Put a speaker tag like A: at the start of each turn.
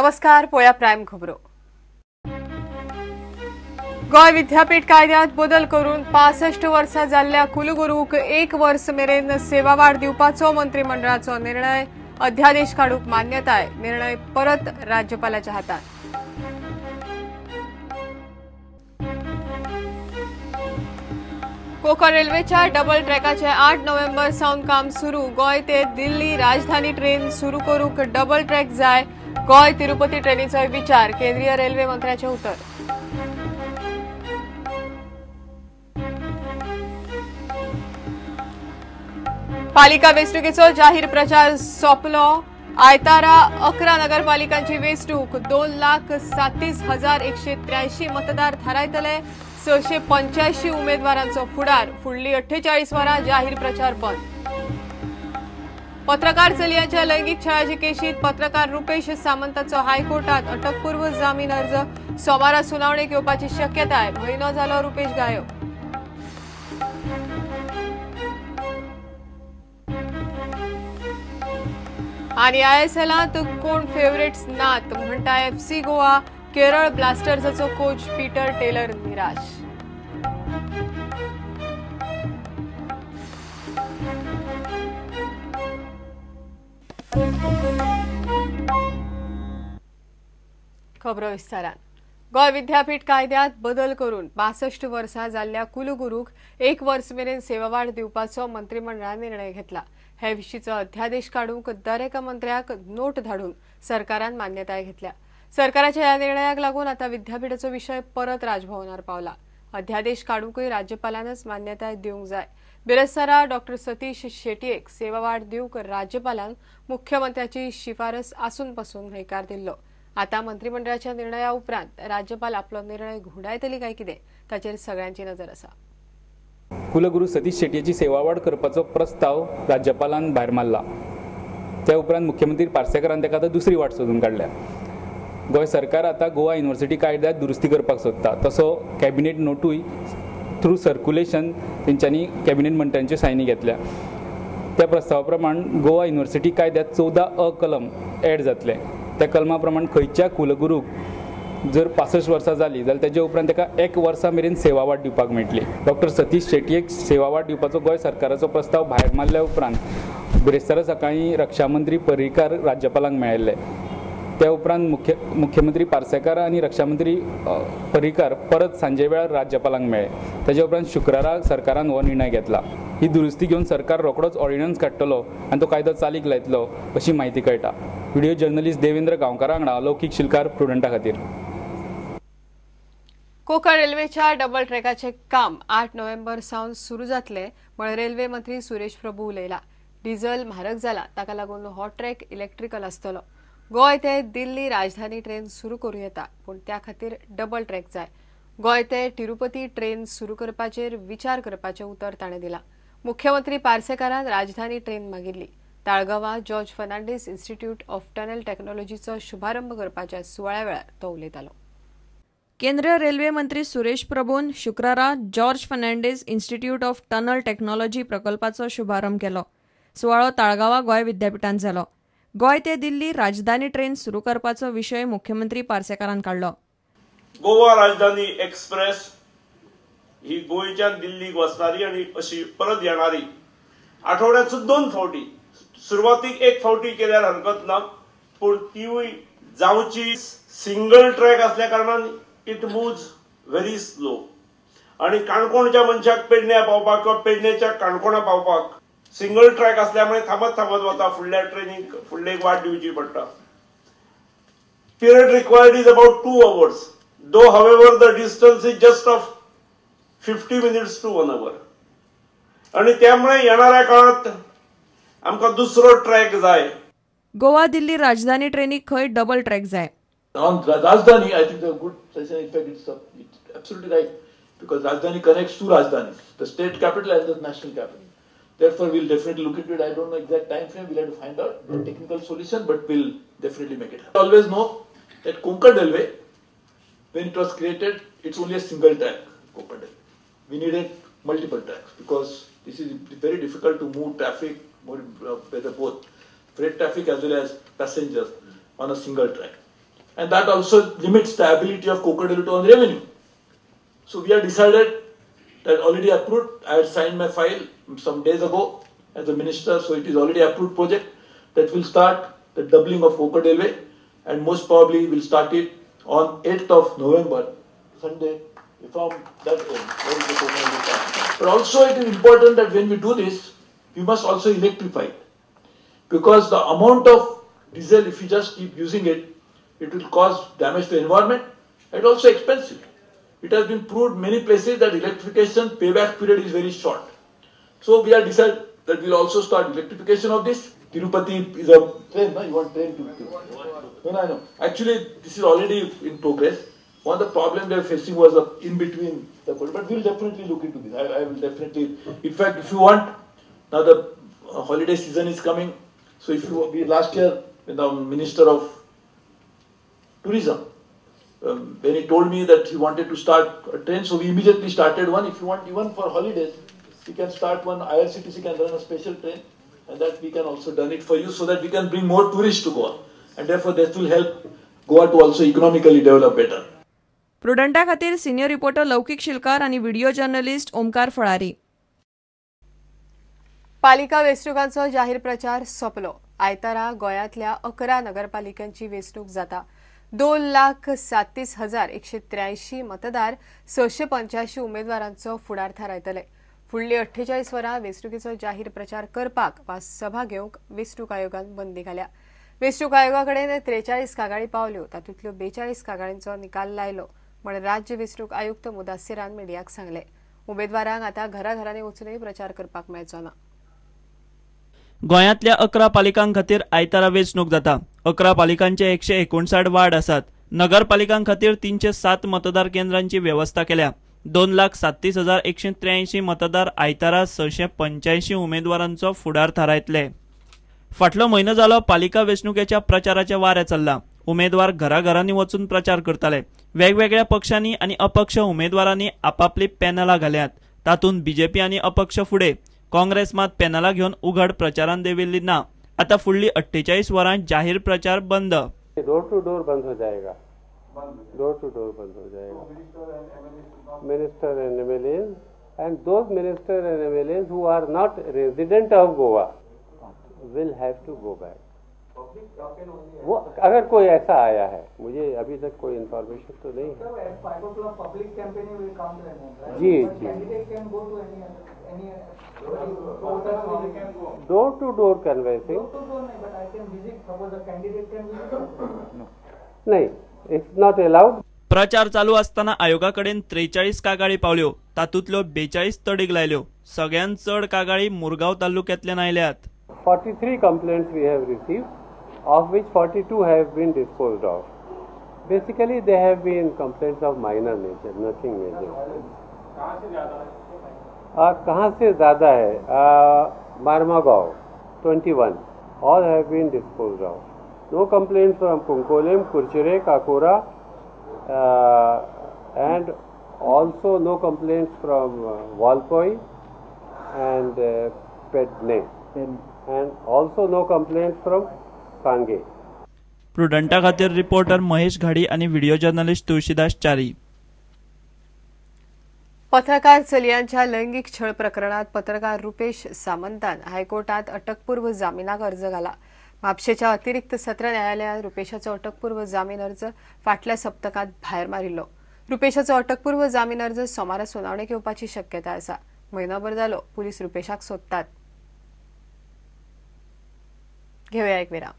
A: नमस्कार, पोया प्राइम खबरो। गोय विद्यापीठ कायद्यात बदल करून 65 वर्सां जाल्ल्या कुलगुरूक 1 वर्स मेरेन सेवा वाड दिवपाचो मंत्रिमंडळाचो निर्णय। अध्यादेश काडूंक मान्यताय। निर्णय परत राज्यपालाच्या हातांत। कोकण रेल्वेच्या डबल ट्रॅकाचे 8 नोव्हेंबर सावन काम सुरू। गोय ते दिल्ली राजधानी ट्रेन सुरू करूंक डबल ट्रॅक जाय। गोय तिरुपती ट्रेनीचो विचार। केंद्रीय रेल्वे मंत्र्याचे उतर। पालिका वेंचणुकेचो जाहीर प्रचार सोंपलो। आयतारा 11 नगरपालिकांची वेंचणूक। 2,37,183 मतदार थारायतले। 685 उमेदवारांचो फुडार। फुडली 48 वरां जाहीर प्रचार बंद। पत्रकार चलयांच्या लैंगिक छळाचे केशीत पत्रकार रुपेश सामंताचो हायकोर्टात अटकपूर्व जामीन अर्ज। सोमारा सुनावणेक येवपाची शक्यताय। म्हयनो जालो रुपेश गायब। आणि आयएसएलांत कोण फेवरेट्स नात म्हणटा एफसी गोवा। केरळ ब्लास्टर्साचो कोच पीटर टेलर निराश। खबरो विस्तारान। गोय विद्यापीठ कायद्यात बदल करून 62 वर्सां जाल्ल्या कुलगुरूक 1 वर्स मेरेन सेवावाड दिवपाचो मंत्रिमंडळान निर्णय घेतला। हे विशींचो अध्यादेश काडूंक दरेका मंत्र्याक नोट धाडून सरकारान मान्यताय घेतल्या। सरकाराच्या ह्या निर्णयाक लागून आता विद्यापीठाचो विषय परत राजभवनार पावला। अध्यादेश काडूंकय राज्यपालानच मान्यताय दिवंक जाय। बिरेस्तारा डॉ. सतीश शेटयेक सेवावाड दिवंक राज्यपालान मुख्यमंत्र्याची शिफारस आसून पासून न्हयकार दिल्लो। आता मंत्रिमंडळाच्या निर्णया उपरांत राज्यपाल आपलो निर्णय घोडायतली काय कितें ताचेर सगळ्यांची नजर आसा।
B: कुलगुरू सतीश शेटयेची सेवावाड करपाचो प्रस्ताव राज्यपालान भायर मारला। त्या उपरांत मुख्यमंत्री पार्सेकरान ताका आतां दुसरी वाट सोदून काडल्या। गोंय सरकार आता गोवा युनिव्हर्सिटी कायद्यात दुरुस्ती करपाक सोदता। तसो कॅबिनेट नोटूय थ्रू सर्क्युलेशन तेंच्यांनी कॅबिनेट मंत्र्यांच्यो सायनी घेतल्या। त्या प्रस्तावा प्रमाण गोवा युनिव्हर्सिटी कायद्यात 14 कलम एड जातले। त्या कलमा प्रमाण खंयच्या कुलगुरूक जर 65 वर्सां जाली जाल्यार तेजे उपरांत ताका 1 वर्सा मेरेन सेवावाड दिवपाक मेळटली। डॉ. सतीश शेटयेक सेवावाड दिवपाचो गोंय सरकाराचो प्रस्ताव भायर मारल्या उपरांत बिरेस्तारा सकाळीं रक्षा मंत्री पर्रीकार राज्यपालांक मेळिल्ले। त्या उपरांत मुख्यमंत्री पार्सेकार आनी रक्षा मंत्री पर्रीकार परत सांजे वेळार राज्यपालांक मेळ्ळे। तेजे उपरांत शुक्रारा सरकारान हो निर्णय घेतला। ही दुरुस्ती घेवन सरकार रोखडोच ऑर्डिनन्स काडटलो आनी तो कायदो चालीक लायतलो अशी माहिती कळटा। व्हिडिओ जर्नलिस्ट देवेंद्र गांवकारा वांगडा लौकीक शिलकार प्रुडंटा खातीर।
A: कोकण रेल्वेच्या डबल ट्रॅकाचे काम 8 नोव्हेंबर सावन सुरू जातले म्हण रेल्वे मंत्री सुरेश प्रभू उलयला। डिझल म्हारग जाला ताका लागून हो ट्रॅक इलेक्ट्रिकल आसतलो। गोय ते दिल्ली राजधानी ट्रेन सुरू करूं येता पूण त्या खातीर डबल ट्रॅक जाय। गोय ते तिरुपती ट्रेन सुरू करपाचेर विचार करपाचें उतर ताणें दिलां। मुख्यमंत्री पार्सेकारान राजधानी ट्रेन मागिल्ली। ताळगांवां George Fernandes institute of tunnel टेक्नॉलॉजीचो शुभारंभ करपाच्या सुवाळ्या वेळार तो उलयतालो।
C: केंद्रीय रेल्वे मंत्री सुरेश प्रभून शुक्रारा George Fernandes institute of tunnel technology प्रकल्पाचो शुभारंभ केलो। सुवाळो ताळगांवां गोंय विद्यापीठांत जालो। गोय ते दिल्ली राजधानी ट्रेन सुरू करपाचो विशय मुख्यमंत्री पार्सेकारान काडलो।
D: गोवा राजधानी एक्सप्रेस ही गोंयच्यान दिल्लीक वचणारी आनी अशी परत येणारी आठवड्याचो 2 फावटी सुरवातीक 1 फावटी केल्यार हरकत ना पूण तीवूय जावची। सिंगल ट्रॅक असल्या कारणान इट मूव्स व्हेरी स्लो आणि काणकोणच्या मनशाक पेडण्या पावपाक किंवा पेडणेच्या काणकोणा पावपाक सिंगल ट्रॅक असल्यामुळे थांबत वता। फुडल्या ट्रेनीक फुडले वाट दिवची पडटा। Period required is about 2 hours. Though, however, the distance is just of 50 minutes to 1 hour. आणि त्यामुळे येणाऱ्या काळात आमकां दुसरो ट्रॅक जाय।
C: गोवा दिल्ली राजधानी ट्रेनीक खंय डबल ट्रॅक जाय।
E: On Rajdhani, I think the good suggestion. In fact, it's absolutely right because Rajdhani connects 2 Rajdhanis, the state capital and the national capital. Therefore, we'll definitely look into it. I don't know exact time frame. We'll have to find out the technical solution, but we'll definitely make it happen. Always know that Konkan Railway, when it was created, it's only a single track. Konkan Railway. We needed multiple tracks because this is very difficult to move traffic, whether both freight traffic as well as passengers on a single track. and that also limits the ability of Coker Delhi to earn revenue. So we have decided that already approved. I had signed my file some days ago as a minister, so it is already approved project that will start the doubling of Coker Railway, and most probably will start it on 8th of November, Sunday, from that end. But also it is important that when we do this, we must also electrify it. Because the amount of diesel, if you just keep using it, it will cause damage to the environment and also expensive. It has been proved many places that electrification payback period is very short. So we have decided that we will also start electrification of this. Tirupati is a train, no? You want train to? No. Actually, this is already in progress. One of the problems they are facing was in between the, but we will definitely look into this. I will definitely. In fact, if you want, now the holiday season is coming. So if you last year, when the Minister of Tourism, when he told me that he wanted to start a train, so we immediately started one. If you want, even for holidays, we can start one. IRCTC can run a special train, and that we can also done it for you, so that we can bring more tourists to Goa, and therefore that will help Goa to also economically develop better.
C: प्रुडंटा खातीर senior reporter लौकिक शिलकार आणि video journalist Omkar Phalari.
A: पालिका वेंचणुकांचो जाहीर प्रचार सोंपलो. आयतारा गोंयांतल्या 11 नगरपालिकांची वेंचणूक जाता. 2,37,183 मतदार 685 उमेदवारांचो फुडार थारायतले. फुडली 48 वरां वेंचणुकीचो जाहीर प्रचार करपाक वा सभा घेवंक वेंचणूक आयोगान बंदी घाल्या. वेंचणूक आयोगाकडेन 43 कागाळी पावल्यो, तातूंतल्यो 42 कागाळींचो निकाल लायलो म्हण राज्य वेंचणूक आयुक्त मुदासिरान मिडियाक सांगले. उमेदवारांक आतां घराघरांनी वचूनय प्रचार करपाक मेळचो ना.
F: गोंयांतल्या 11 पालिकांक खातीर आयतारा वेंचणूक जाता. 11 पालिकांचे 159 वार्ड आसात. नगरपालिकांक खातीर 307 मतदार केंद्रांची वेवस्था केल्या. 2,37,183 मतदार आयतारा 685 उमेदवारांचो फुडार थारायतले. फाटलो म्हयनो जालो पालिका वेंचणुकेच्या प्रचाराचे वारे चल्ला. उमेदवार घराघरांनी वचून प्रचार करताले. वेगवेगळ्या पक्षांनी आनी अपक्ष उमेदवारांनी आपापली पॅनलां घाल्यात. तातूंत बीजेपी आनी अपक्ष फुडे. काँग्रेस मात पॅनलां घेवन उघड प्रचारान देविल्ली ना. आता फुडली 48 वरां जाहीर प्रचार बंद.
G: डोर टू डोर बंद हो जाएगा. डोर टू डोर बंद हो जाएगा. Minister and MLAs and those minister and MLAs who are not resident of Goa will have to go back. वो अगर कोई ऐसा आया है, मुझे अभी तक कोई इंफॉर्मेशन तो नहीं है. जी डोर टू डोर कन्वेंसिंग नहीं, इट्स नॉट अलाउड.
F: प्रचार चालू असताना आयोगाकडेन 43 कागाळी पावल्यो, तातूंतल्यो 42 तडीक लायल्यो. सगळ्यांत चड कागाळी मुरगांव तालुक्यांतल्यान आयल्यात.
G: 43 complaints we have received, of which 42 have been disposed of. Basically, they have been complaints of minor nature, nothing major. कहाँ से ज़्यादा है? Marmagao 21, all have been disposed of. No complaints from Punkolem, Kurchere, Kakora, and also no complaints from Walpoi and Pedne. And also no complaints from Kange.
F: प्रुडंटा खातीर reporter Mahesh घाडी आणि video journalist Tulshidas चारी.
A: पत्रकार चलयांच्या लैंगिक छळ प्रकरणात पत्रकार रुपेश सामंतान हायकोर्टात अटकपूर्व जामिनाक अर्ज घाला. म्हापशेच्या अतिरिक्त सत्र न्यायालयात रुपेशाचो अटकपूर्व जामीन अर्ज फाटल्या सप्तकात भायर मारिल्लो. रुपेशाचो अटकपूर्व जामीन अर्ज सोमारा सुनावणेक येवपाची शक्यताय आसा. म्हयनोभर जालो पुलीस रुपेशाक सोदतात. घेऊया एक विराम.